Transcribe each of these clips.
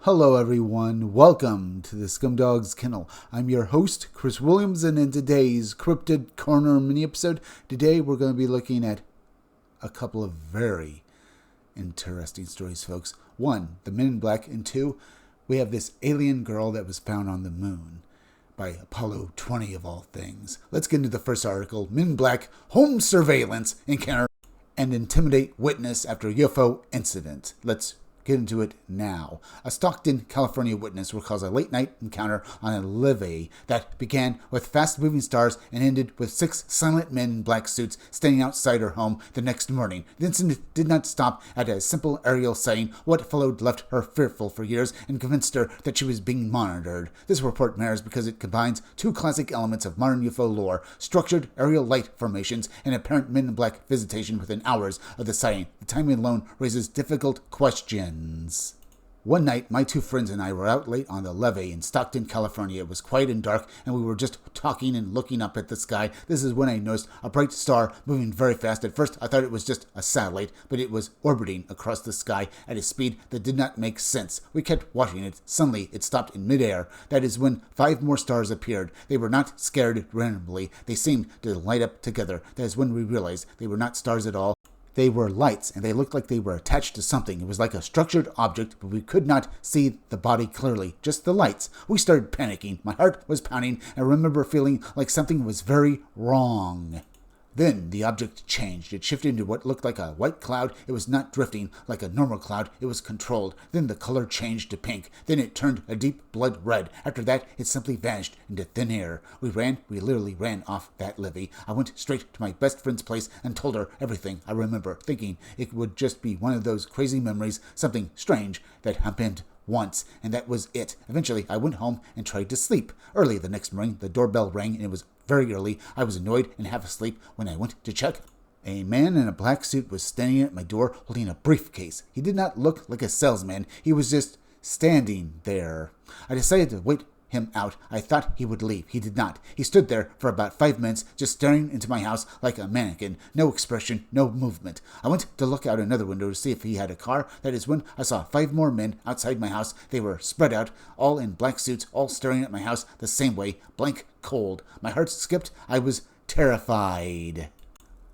Hello everyone, welcome to the Scumdog's Kennel. I'm your host, Chris Williams, and in today's Cryptid Corner mini-episode, today we're going to be looking at a couple of very interesting stories, folks. One, the Men in Black, and two, we have this alien girl that was found on the moon by Apollo 20 of all things. Let's get into the first article. Men in Black, home surveillance encounter and intimidate witness after UFO incident. Let's get into it now. A Stockton, California witness recalls a late-night encounter on a levee that began with fast-moving stars and ended with 6 silent men in black suits standing outside her home the next morning. The incident did not stop at a simple aerial sighting. What followed left her fearful for years and convinced her that she was being monitored. This report matters because it combines two classic elements of modern UFO lore: structured aerial light formations and apparent Men in Black visitation within hours of the sighting. The timing alone raises difficult questions. One night, my 2 friends and I were out late on the levee in Stockton, California. It was quiet and dark, and we were just talking and looking up at the sky. This is when I noticed a bright star moving very fast. At first, I thought it was just a satellite, but it was orbiting across the sky at a speed that did not make sense. We kept watching it. Suddenly, it stopped in midair. That is when 5 more stars appeared. They were not scattered randomly. They seemed to light up together. That is when we realized they were not stars at all. They were lights, and they looked like they were attached to something. It was like a structured object, but we could not see the body clearly, just the lights. We started panicking. My heart was pounding. I remember feeling like something was very wrong. Then the object changed. It shifted into what looked like a white cloud. It was not drifting like a normal cloud. It was controlled. Then the color changed to pink. Then it turned a deep blood red. After that, it simply vanished into thin air. We literally ran off that levee. I went straight to my best friend's place and told her everything I remember, thinking it would just be one of those crazy memories, something strange that happened once, and that was it. Eventually, I went home and tried to sleep. Early the next morning, the doorbell rang, and it was very early. I was annoyed and half asleep when I went to check. A man in a black suit was standing at my door holding a briefcase. He did not look like a salesman. He was just standing there. I decided to wait him out. I thought he would leave. He did not. He stood there for about 5 minutes, just staring into my house like a mannequin. No expression, no movement. I went to look out another window to see if he had a car. That is when I saw 5 more men outside my house. They were spread out, all in black suits, all staring at my house the same way, blank cold. My heart skipped. I was terrified.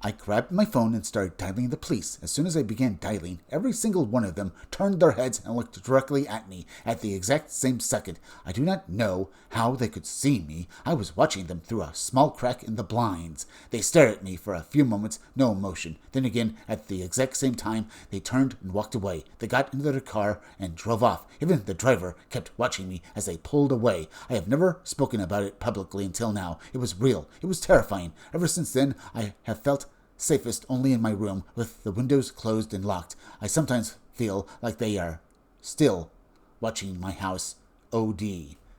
I grabbed my phone and started dialing the police. As soon as I began dialing, every single one of them turned their heads and looked directly at me at the exact same second. I do not know how they could see me. I was watching them through a small crack in the blinds. They stared at me for a few moments, no emotion. Then again, at the exact same time, they turned and walked away. They got into their car and drove off. Even the driver kept watching me as they pulled away. I have never spoken about it publicly until now. It was real. It was terrifying. Ever since then, I have felt safest only in my room, with the windows closed and locked. I sometimes feel like they are still watching my house. OD.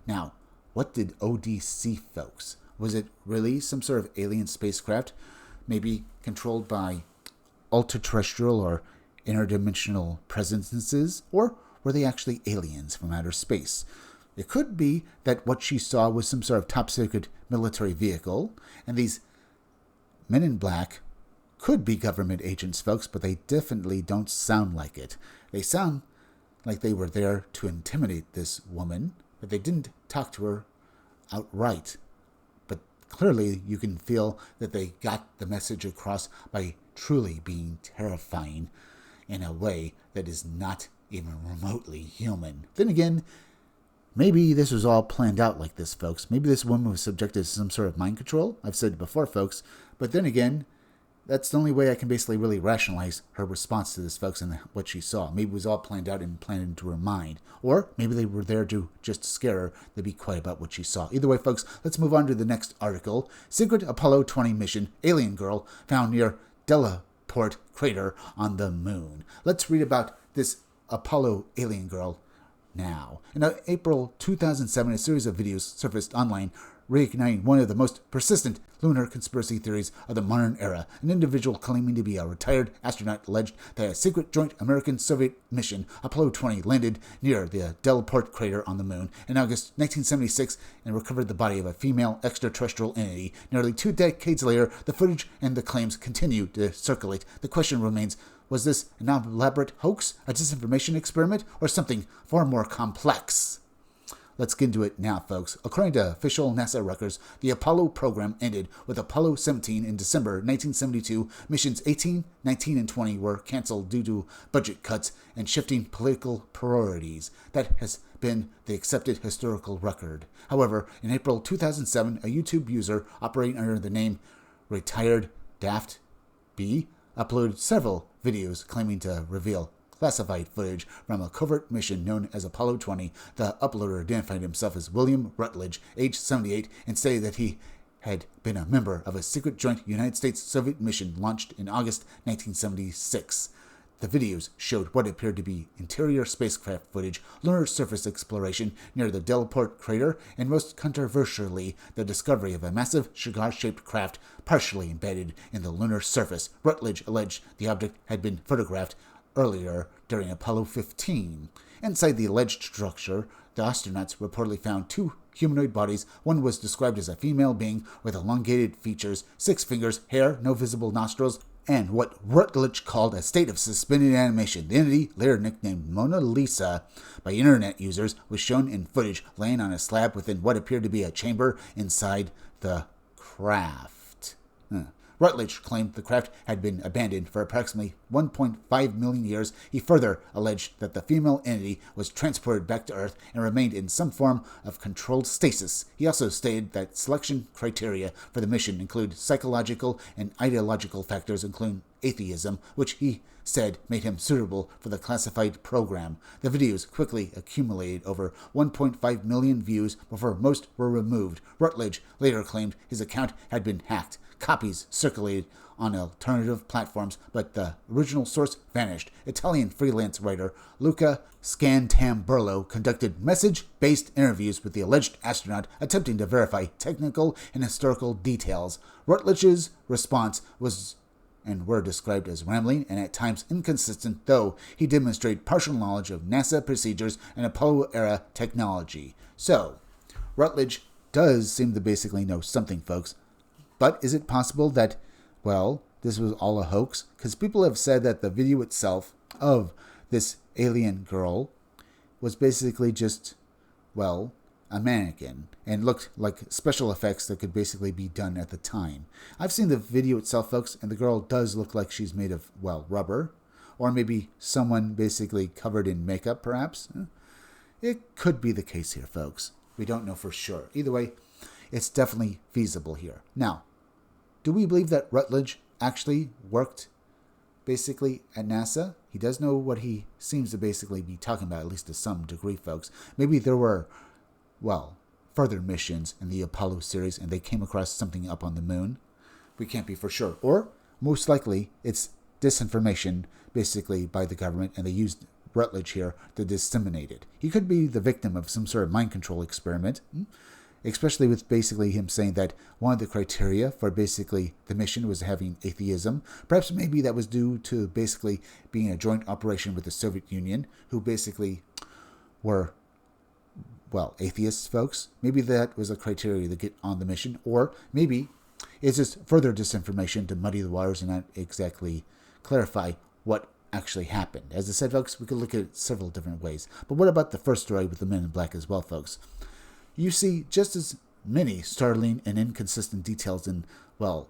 Now, what did OD see, folks? Was it really some sort of alien spacecraft, maybe controlled by ultra-terrestrial or interdimensional presences, or were they actually aliens from outer space? It could be that what she saw was some sort of top-secret military vehicle, and these Men in Black could be government agents, folks, but they definitely don't sound like it. They sound like they were there to intimidate this woman, but they didn't talk to her outright. But clearly you can feel that they got the message across by truly being terrifying in a way that is not even remotely human. Then again, maybe this was all planned out like this, folks. Maybe this woman was subjected to some sort of mind control. I've said it before, folks. But then again, that's the only way I can basically really rationalize her response to this, folks, and what she saw. Maybe it was all planned out and planned into her mind. Or maybe they were there to just scare her to be quiet about what she saw. Either way, folks, let's move on to the next article. Secret Apollo 20 mission. Alien girl found near Delaport crater on the moon. Let's read about this Apollo alien girl now. In April 2007, a series of videos surfaced online reigniting one of the most persistent lunar conspiracy theories of the modern era. An individual claiming to be a retired astronaut alleged that a secret joint American-Soviet mission, Apollo 20, landed near the Delaport crater on the moon in August 1976 and recovered the body of a female extraterrestrial entity. Nearly 2 decades later, the footage and the claims continue to circulate. The question remains, Was this an elaborate hoax, a disinformation experiment, or something far more complex? Let's get into it now, folks. According to official NASA records, the Apollo program ended with Apollo 17 in December 1972. Missions 18, 19, and 20 were canceled due to budget cuts and shifting political priorities. That has been the accepted historical record. However, in April 2007, a YouTube user operating under the name Retired Daft B uploaded several videos claiming to reveal classified footage from a covert mission known as Apollo 20. The uploader identified himself as William Rutledge, age 78, and stated that he had been a member of a secret joint United States-Soviet mission launched in August 1976. The videos showed what appeared to be interior spacecraft footage, lunar surface exploration near the Delport crater, and most controversially, the discovery of a massive cigar-shaped craft partially embedded in the lunar surface. Rutledge alleged the object had been photographed earlier during Apollo 15. Inside the alleged structure, the astronauts reportedly found two humanoid bodies. One was described as a female being with elongated features, 6 fingers, hair, no visible nostrils, and what Rutledge called a state of suspended animation. The entity, later nicknamed Mona Lisa by internet users, was shown in footage laying on a slab within what appeared to be a chamber inside the craft. Rutledge claimed the craft had been abandoned for approximately 1.5 million years. He further alleged that the female entity was transported back to Earth and remained in some form of controlled stasis. He also stated that selection criteria for the mission include psychological and ideological factors, including atheism, which he said made him suitable for the classified program. The videos quickly accumulated over 1.5 million views before most were removed. Rutledge later claimed his account had been hacked. Copies circulated on alternative platforms, but the original source vanished. Italian freelance writer Luca Scantamburlo conducted message-based interviews with the alleged astronaut, attempting to verify technical and historical details. Rutledge's response was and were described as rambling and at times inconsistent, though he demonstrated partial knowledge of NASA procedures and Apollo-era technology. So, Rutledge does seem to basically know something, folks. But is it possible that, well, this was all a hoax? Because people have said that the video itself of this alien girl was basically just, well, a mannequin and looked like special effects that could basically be done at the time. I've seen the video itself, folks, and the girl does look like she's made of, well, rubber, or maybe someone basically covered in makeup, perhaps. It could be the case here, folks. We don't know for sure. Either way, it's definitely feasible here. Now, do we believe that Rutledge actually worked basically at NASA? He does know what he seems to basically be talking about, at least to some degree, folks. Maybe there were, well, further missions in the Apollo series and they came across something up on the moon. We can't be for sure. Or, most likely, it's disinformation basically by the government and they used Rutledge here to disseminate it. He could be the victim of some sort of mind control experiment, especially with basically him saying that one of the criteria for basically the mission was having atheism. Perhaps maybe that was due to basically being a joint operation with the Soviet Union, who basically were, well, atheists, folks. Maybe that was a criteria to get on the mission, or maybe it's just further disinformation to muddy the waters and not exactly clarify what actually happened. As I said, folks, we could look at it several different ways. But what about the first story with the Men in Black as well, folks? You see just as many startling and inconsistent details in, well,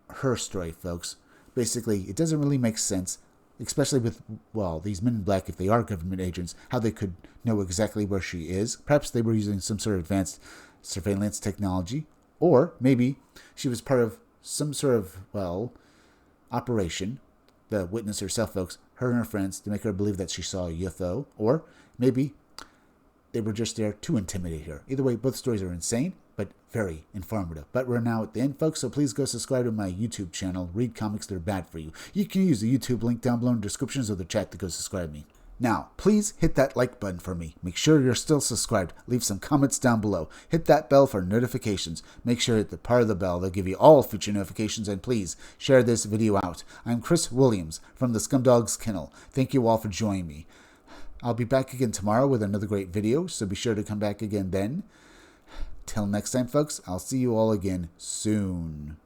her story, folks. Basically, it doesn't really make sense, especially with, well, these Men in Black, if they are government agents, how they could know exactly where she is. Perhaps they were using some sort of advanced surveillance technology, or maybe she was part of some sort of, well, operation, the witness herself, folks, her and her friends, to make her believe that she saw a UFO, or maybe they were just there to intimidate her. Either way, both stories are insane, but very informative. But we're now at the end, folks, so please go subscribe to my YouTube channel, Read Comics That Are Bad For You. You can use the YouTube link down below in the descriptions of the chat to go subscribe to me. Now, please hit that like button for me. Make sure you're still subscribed. Leave some comments down below. Hit that bell for notifications. Make sure to hit the part of the bell that'll give you all future notifications, and please share this video out. I'm Chris Williams from the Scumdogs Kennel. Thank you all for joining me. I'll be back again tomorrow with another great video, so be sure to come back again then. Till next time, folks, I'll see you all again soon.